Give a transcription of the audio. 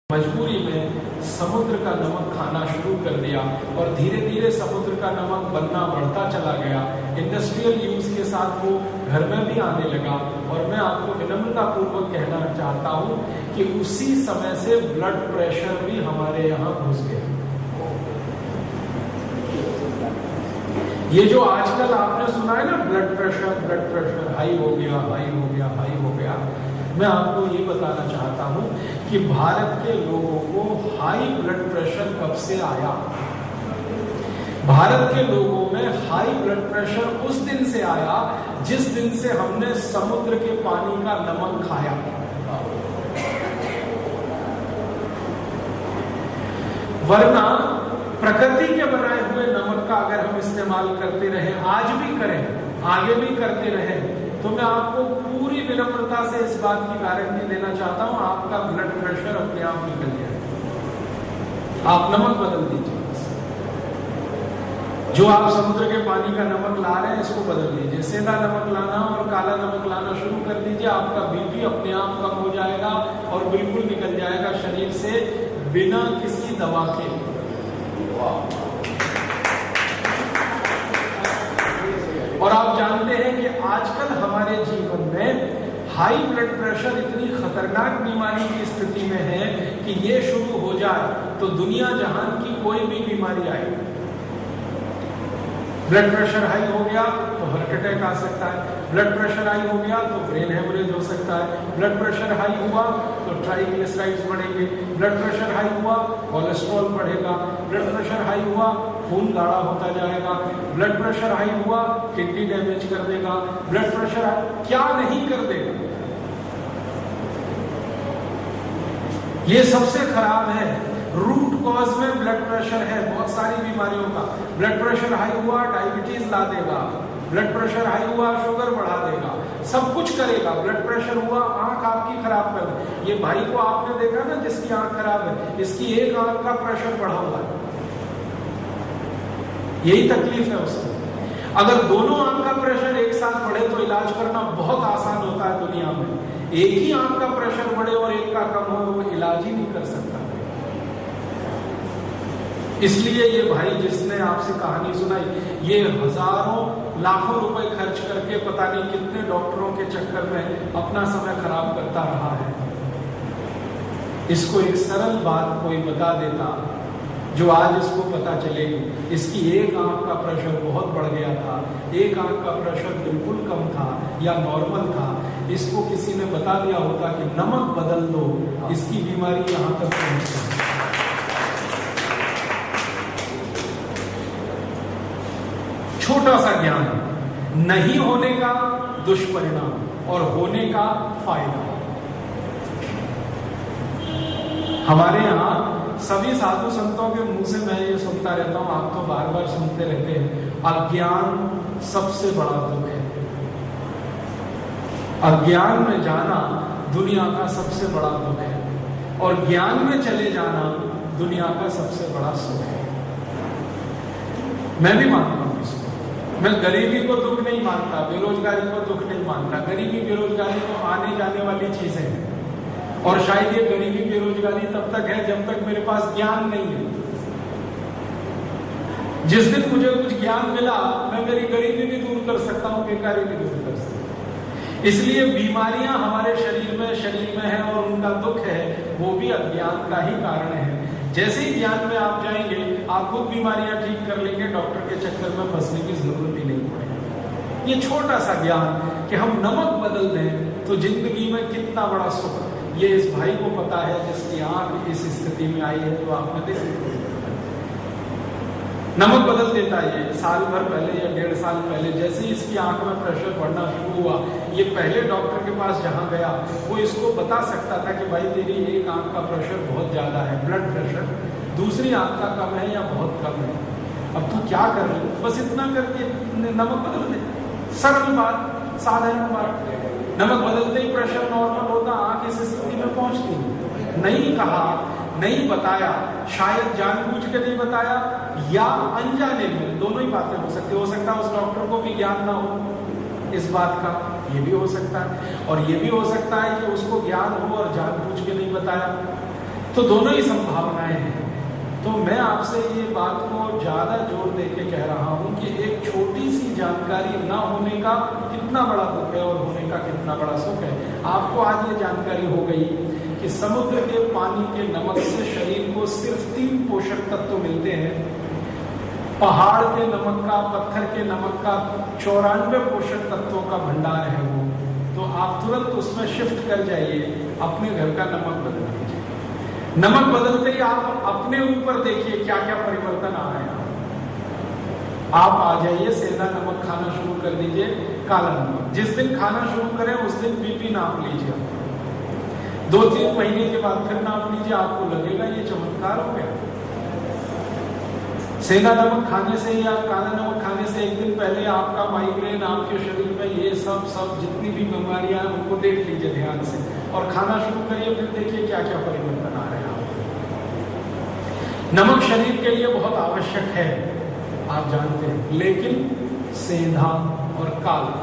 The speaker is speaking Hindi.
मजबूरी में समुद्र का नमक खाना शुरू कर दिया और धीरे धीरे समुद्र का नमक बनना बढ़ता चला गया। इंडस्ट्रियल यूज के साथ वो घर में भी आने लगा। और मैं आपको विनम्रता पूर्वक कहना चाहता हूँ कि उसी समय से ब्लड प्रेशर भी हमारे यहाँ घुस गया। ये जो आजकल आपने सुना है ना, ब्लड प्रेशर हाई हो गया, हाई हो गया, हाई हो गया, मैं आपको ये बताना चाहता हूं कि भारत के लोगों को हाई ब्लड प्रेशर कब से आया। भारत के लोगों में हाई ब्लड प्रेशर उस दिन से आया जिस दिन से हमने समुद्र के पानी का नमक खाया। वरना प्रकृति के बनाए हुए नमक का अगर हम इस्तेमाल करते रहे, आज भी करें, आगे भी करते रहे, तो मैं आपको पूरी विनम्रता से इस बात की गारंटी देना चाहता हूं, आपका ब्लड प्रेशर अपने आप निकल जाएगा। आप नमक बदल दीजिए। जो आप समुद्र के पानी का नमक ला रहे हैं, इसको बदल दीजिए। सेंधा नमक लाना और काला नमक लाना शुरू कर दीजिए। आपका बीपी अपने आप कम हो जाएगा और बिल्कुल निकल जाएगा शरीर से बिना किसी दवा के। और आप जानते हैं कि आजकल हमारे जीवन में हाई ब्लड प्रेशर इतनी खतरनाक बीमारी की स्थिति में है कि ये शुरू हो जाए तो दुनिया जहान की कोई भी बीमारी आएगी। ब्लड प्रेशर हाई हो गया तो हार्ट अटैक आ सकता है, ब्लड प्रेशर हाई हो गया तो ब्रेन हेमरेज हो सकता है, ब्लड प्रेशर हाई हुआ तो ट्राइग्लिसराइड्स बढ़ेंगे, ब्लड प्रेशर हाई हुआ कोलेस्ट्रॉल बढ़ेगा, ब्लड प्रेशर हाई हुआ खून गाढ़ा होता जाएगा, ब्लड प्रेशर हाई हुआ किडनी डैमेज कर देगा, ब्लड प्रेशर हाई क्या नहीं कर देगा। ये सबसे खराब है। रूट कॉज में ब्लड प्रेशर है बहुत सारी बीमारियों का। ब्लड प्रेशर हाई हुआ डायबिटीज ला देगा, ब्लड प्रेशर हाई हुआ शुगर बढ़ा देगा, सब कुछ करेगा। ब्लड प्रेशर हुआ आंख आपकी खराब कर दे। ये भाई को आपने देखा ना जिसकी आंख खराब है, इसकी एक आंख का प्रेशर बढ़ा हुआ है, यही तकलीफ है उसको। अगर दोनों आंख का प्रेशर एक साथ बढ़े तो इलाज करना बहुत आसान होता है दुनिया में। एक ही आंख का प्रेशर बढ़े और एक का कम हो, वो इलाज ही नहीं कर सकता। इसलिए ये भाई जिसने आपसे कहानी सुनाई, ये हजारों लाखों रुपए खर्च करके पता नहीं कितने डॉक्टरों के चक्कर में अपना समय खराब करता रहा है। इसको एक सरल बात कोई बता देता जो आज इसको पता चलेगी। इसकी एक आंख का प्रेशर बहुत बढ़ गया था, एक आंख का प्रेशर बिल्कुल कम था या नॉर्मल था, इसको किसी ने बता दिया होता कि नमक बदल दो, इसकी बीमारी यहां तक पहुंच गई। छोटा सा ज्ञान, नहीं होने का दुष्परिणाम और होने का फायदा। हमारे यहाँ सभी साधु संतों के मुंह से मैं ये सुनता रहता हूं, आप तो बार बार सुनते रहते हैं, अज्ञान सबसे बड़ा दुख है। अज्ञान में जाना दुनिया का सबसे बड़ा दुख है और ज्ञान में चले जाना दुनिया का सबसे बड़ा सुख है। मैं भी मानता हूं इसको। मैं गरीबी को दुख नहीं मानता, बेरोजगारी को दुख नहीं मानता। गरीबी बेरोजगारी तो आने जाने वाली चीजें हैं और शायद ये गरीबी बेरोजगारी तब तक है जब तक मेरे पास ज्ञान नहीं है। जिस दिन मुझे कुछ ज्ञान मिला, मैं मेरी गरीबी भी दूर कर सकता हूं, बेकारी भी दूर कर सकता हूं। इसलिए बीमारियां हमारे शरीर में है और उनका दुख है, वो भी अज्ञान का ही कारण है। जैसे ही ज्ञान में आप जाएंगे, आप खुद बीमारियां ठीक कर लेंगे, डॉक्टर के चक्कर में फंसने की जरूरत ही नहीं पड़ेगी। ये छोटा सा ज्ञान कि हम नमक बदल दें तो जिंदगी में कितना बड़ा सुख, ये इस भाई को पता है जिसकी आंख इस स्थिति में आई है। तो आपने देखा नमक बदल देता है। ये साल भर पहले या 1.5 साल पहले जैसे ही इसकी आंख में प्रेशर बढ़ना शुरू हुआ, ये पहले डॉक्टर के पास जहां गया, वो इसको बता सकता था कि भाई तेरी एक आंख का प्रेशर बहुत ज्यादा है, ब्लड प्रेशर, दूसरी आंख का कम है या बहुत कम है, अब तू क्या कर रही है? बस इतना करके नमक बदल दे। सरल बात, साधारण बात। नमक बदलते ही प्रेशर नॉर्मल होता, आंख इस स्थिति में पहुंचती। नहीं कहा, नहीं बताया, शायद जानबूझ के नहीं बताया या अनजाने में, दोनों ही बातें हो सकती। हो सकता है उस डॉक्टर को भी ज्ञान ना हो इस बात का, ये भी हो सकता है। और ये भी हो सकता है कि उसको ज्ञान हो और जानबूझ के नहीं बताया। तो दोनों ही संभावनाएं हैं। तो मैं आपसे ये बात को ज्यादा जोर देके कह रहा हूं कि एक छोटी सी जानकारी ना होने का कितना बड़ा दुख है और होने का कितना बड़ा सुख है। आपको आज ये जानकारी हो गई कि समुद्र के पानी के नमक से शरीर को सिर्फ 3 पोषक तत्व मिलते हैं। पहाड़ के नमक का, पत्थर के नमक का 94 पोषक तत्वों का भंडार है वो। तो आप तुरंत उसमें शिफ्ट कर जाइए, अपने घर का नमक बदल दीजिए। नमक बदलते ही आप अपने ऊपर देखिए क्या क्या परिवर्तन आ रहे हैं। आप आ जाइए, सेंधा नमक खाना शुरू कर दीजिए, काला नमक। जिस दिन खाना शुरू करें उस दिन बीपी नाप लीजिए। 2-3 महीने के बाद फिर नाप लीजिए, आपको लगेगा ये चमत्कार हो गया। सेंधा नमक खाने से या काला नमक खाने से एक दिन पहले आपका माइग्रेन, आपके शरीर में ये सब जितनी भी बीमारियां हैं उनको देख लीजिए ध्यान से और खाना शुरू करिए। फिर देखिए क्या क्या परिवर्तन आ रहे हैं। नमक शरीर के लिए बहुत आवश्यक है, आप जानते हैं, लेकिन सेंधा और काला